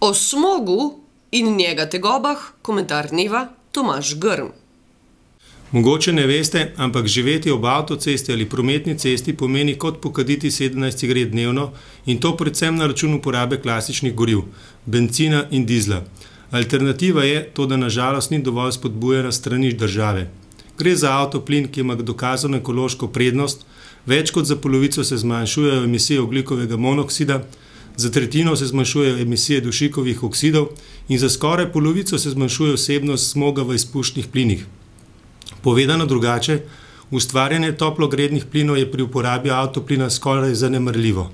O smogu in njega tegobah komentar dneva Tomaž Grm. Mogoče ne veste, ampak živeti ob avtocesti ali prometni cesti pomeni kot pokaditi 17 cigaret dnevno in to predvsem na račun uporabe klasičnih goriv, bencina in dizla. Alternativa je to, da nažalost ni dovolj spodbujena s strani države. Gre za avtoplin, ki ima dokazano ekološko prednost, več kot za polovico se zmanjšujejo emisije ogljikovega monoksida, za tretjino se zmanjšujejo emisije dušikovih oksidov in za skoraj polovico se zmanjšuje vsebnost smoga v izpušnih plinih. Povedano drugače, ustvarjanje toplogrednih plinov je pri uporabi avtoplina skoraj zanemarljivo.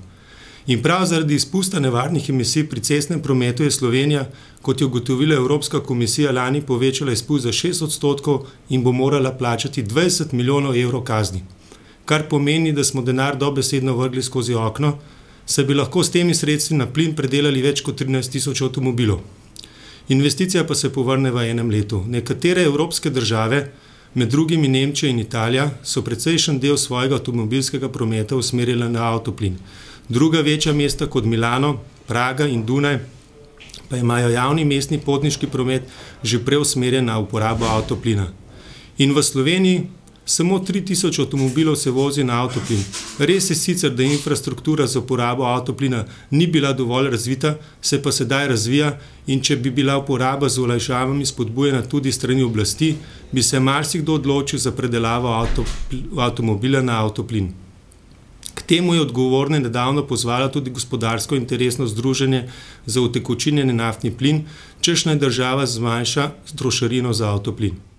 In prav zaradi izpusta nevarnih emisij pri cestnem prometu je Slovenija, kot je ugotovila Evropska komisija, lani povečala izpust za 6% in bo morala plačati 20 milijonov evrov kazni. Kar pomeni, da smo denar dobesedno vrgli skozi okno, saj bi lahko s temi sredstvi na plin predelali več kot 13 tisoč avtomobilov. Investicija pa se povrne v enem letu. Nekatere evropske države, med drugimi Nemčija in Italija, so precejšen del svojega avtomobilskega prometa usmerjala na avtoplin. Druga večja mesta kot Milano, Praga in Dunaj pa imajo javni mestni potniški promet že preusmerjen na uporabo avtoplina. In v Sloveniji samo 3000 avtomobilov se vozi na avtoplin. Res je sicer, da infrastruktura za uporabo avtoplina ni bila dovolj razvita, se pa sedaj razvija in če bi bila uporaba z olajšavami spodbujena tudi strani oblasti, bi se marsikdo odločil za predelavo avtomobila na avtoplin. K temu je odgovorne nedavno pozvala tudi gospodarsko interesno združenje za utekočinjeni naftni plin, češ naj država zmanjša trošarino za avtoplin.